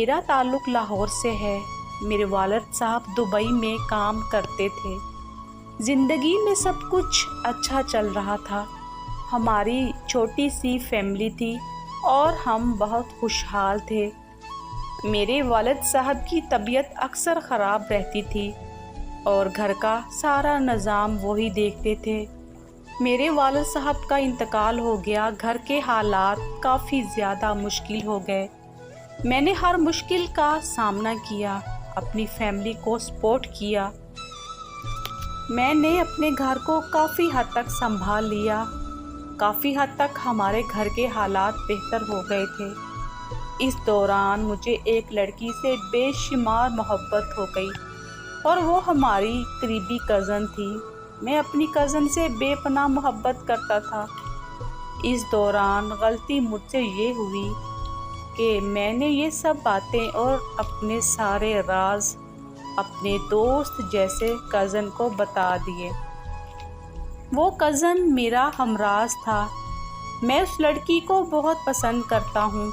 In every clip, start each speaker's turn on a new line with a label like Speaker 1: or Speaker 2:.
Speaker 1: میرا تعلق لاہور سے ہے۔ میرے والد صاحب دبئی میں کام کرتے تھے۔ زندگی میں سب کچھ اچھا چل رہا تھا۔ ہماری چھوٹی سی فیملی تھی اور ہم بہت خوشحال تھے۔ میرے والد صاحب کی طبیعت اکثر خراب رہتی تھی اور گھر کا سارا نظام وہی دیکھتے تھے۔ میرے والد صاحب کا انتقال ہو گیا، گھر کے حالات کافی زیادہ مشکل ہو گئے۔ میں نے ہر مشکل کا سامنا کیا، اپنی فیملی کو سپورٹ کیا۔ میں نے اپنے گھر کو کافی حد تک سنبھال لیا۔ کافی حد تک ہمارے گھر کے حالات بہتر ہو گئے تھے۔ اس دوران مجھے ایک لڑکی سے بے شمار محبت ہو گئی اور وہ ہماری قریبی کزن تھی۔ میں اپنی کزن سے بے پناہ محبت کرتا تھا۔ اس دوران غلطی مجھ سے یہ ہوئی کہ میں نے یہ سب باتیں اور اپنے سارے راز اپنے دوست جیسے کزن کو بتا دیے۔ وہ کزن میرا ہمراز تھا۔ میں اس لڑکی کو بہت پسند کرتا ہوں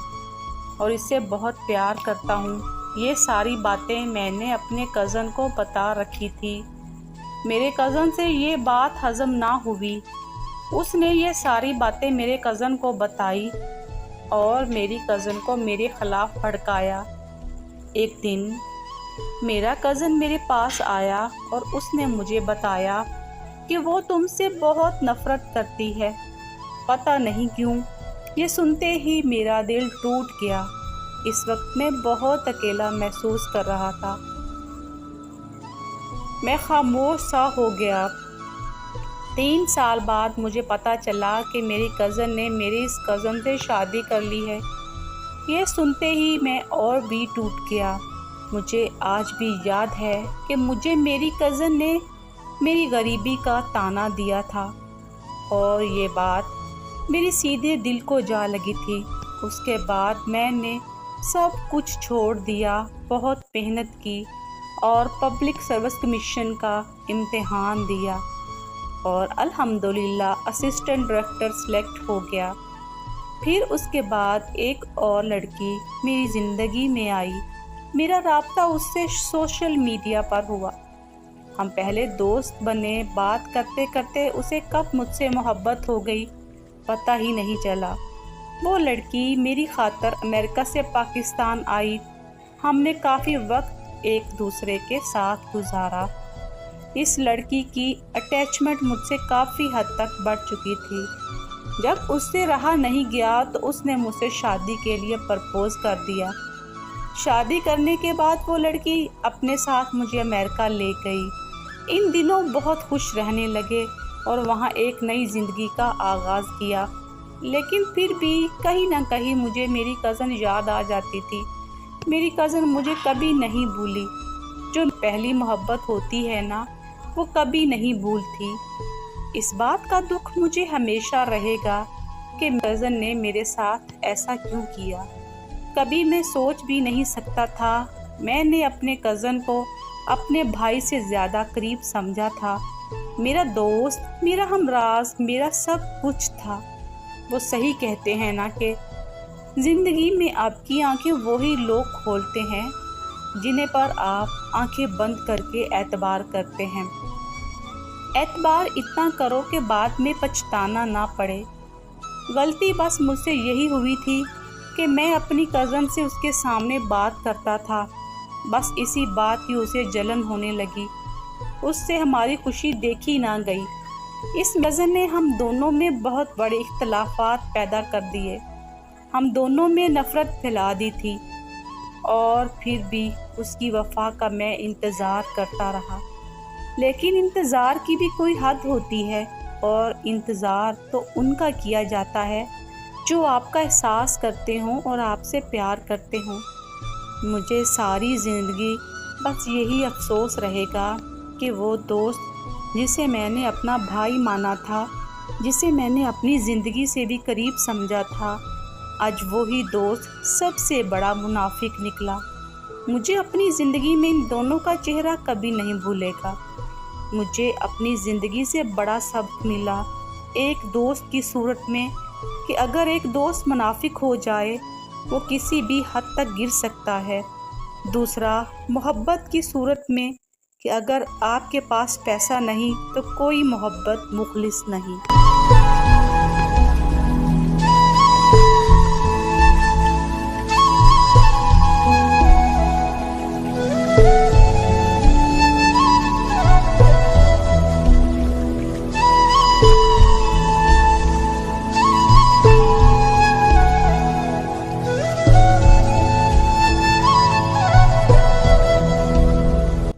Speaker 1: اور اس سے بہت پیار کرتا ہوں۔ یہ ساری باتیں میں نے اپنے کزن کو بتا رکھی تھی۔ میرے کزن سے یہ بات ہضم نہ ہوئی۔ اس نے یہ ساری باتیں میرے کزن کو بتائی اور میری کزن کو میرے خلاف بھڑکایا۔ ایک دن میرا کزن میرے پاس آیا اور اس نے مجھے بتایا کہ وہ تم سے بہت نفرت کرتی ہے، پتہ نہیں کیوں۔ یہ سنتے ہی میرا دل ٹوٹ گیا۔ اس وقت میں بہت اکیلا محسوس کر رہا تھا۔ میں خاموش سا ہو گیا۔ 3 سال بعد مجھے پتہ چلا کہ میری کزن نے میری اس کزن سے شادی کر لی ہے۔ یہ سنتے ہی میں اور بھی ٹوٹ گیا۔ مجھے آج بھی یاد ہے کہ مجھے میری کزن نے میری غریبی کا طعنہ دیا تھا اور یہ بات میری سیدھے دل کو جا لگی تھی۔ اس کے بعد میں نے سب کچھ چھوڑ دیا، بہت محنت کی اور پبلک سروس کمیشن کا امتحان دیا اور الحمدللہ اسسٹنٹ ڈائریکٹر سلیکٹ ہو گیا۔ پھر اس کے بعد ایک اور لڑکی میری زندگی میں آئی۔ میرا رابطہ اس سے سوشل میڈیا پر ہوا۔ ہم پہلے دوست بنے، بات کرتے کرتے اسے کب مجھ سے محبت ہو گئی پتہ ہی نہیں چلا۔ وہ لڑکی میری خاطر امریکہ سے پاکستان آئی۔ ہم نے کافی وقت ایک دوسرے کے ساتھ گزارا۔ اس لڑکی کی اٹیچمنٹ مجھ سے کافی حد تک بڑھ چکی تھی۔ جب اس سے رہا نہیں گیا تو اس نے مجھ سے شادی کے لیے پرپوز کر دیا۔ شادی کرنے کے بعد وہ لڑکی اپنے ساتھ مجھے امریکہ لے گئی۔ ان دنوں بہت خوش رہنے لگے اور وہاں ایک نئی زندگی کا آغاز کیا۔ لیکن پھر بھی کہیں نہ کہیں مجھے میری کزن یاد آ جاتی تھی۔ میری کزن مجھے کبھی نہیں بھولی۔ جو پہلی محبت ہوتی ہے نا، وہ کبھی نہیں بھولتی۔ اس بات کا دکھ مجھے ہمیشہ رہے گا کہ کزن نے میرے ساتھ ایسا کیوں کیا۔ کبھی میں سوچ بھی نہیں سکتا تھا۔ میں نے اپنے کزن کو اپنے بھائی سے زیادہ قریب سمجھا تھا۔ میرا دوست، میرا ہمراز، میرا سب کچھ تھا۔ وہ صحیح کہتے ہیں نا کہ زندگی میں آپ کی آنکھیں وہی لوگ کھولتے ہیں جنہیں پر آپ آنکھیں بند کر کے اعتبار کرتے ہیں۔ اعتبار اتنا کرو کہ بعد میں پچھتانا نہ پڑے۔ غلطی بس مجھ سے یہی ہوئی تھی کہ میں اپنی کزن سے اس کے سامنے بات کرتا تھا، بس اسی بات کی اسے جلن ہونے لگی۔ اس سے ہماری خوشی دیکھی نہ گئی۔ اس کزن نے ہم دونوں میں بہت بڑے اختلافات پیدا کر دیے۔ ہم دونوں میں نفرت پھیلا دی تھی اور پھر بھی اس کی وفا کا میں انتظار کرتا رہا۔ لیکن انتظار کی بھی کوئی حد ہوتی ہے اور انتظار تو ان کا کیا جاتا ہے جو آپ کا احساس کرتے ہوں اور آپ سے پیار کرتے ہوں۔ مجھے ساری زندگی بس یہی افسوس رہے گا کہ وہ دوست جسے میں نے اپنا بھائی مانا تھا، جسے میں نے اپنی زندگی سے بھی قریب سمجھا تھا، آج وہی دوست سب سے بڑا منافق نکلا۔ مجھے اپنی زندگی میں ان دونوں کا چہرہ کبھی نہیں بھولے گا۔ مجھے اپنی زندگی سے بڑا سبق ملا ایک دوست کی صورت میں کہ اگر ایک دوست منافق ہو جائے وہ کسی بھی حد تک گر سکتا ہے۔ دوسرا، محبت کی صورت میں کہ اگر آپ کے پاس پیسہ نہیں تو کوئی محبت مخلص نہیں۔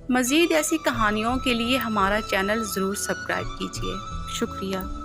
Speaker 1: مزید ایسی کہانیوں کے لیے ہمارا چینل ضرور سبسکرائب کیجیے۔ شکریہ۔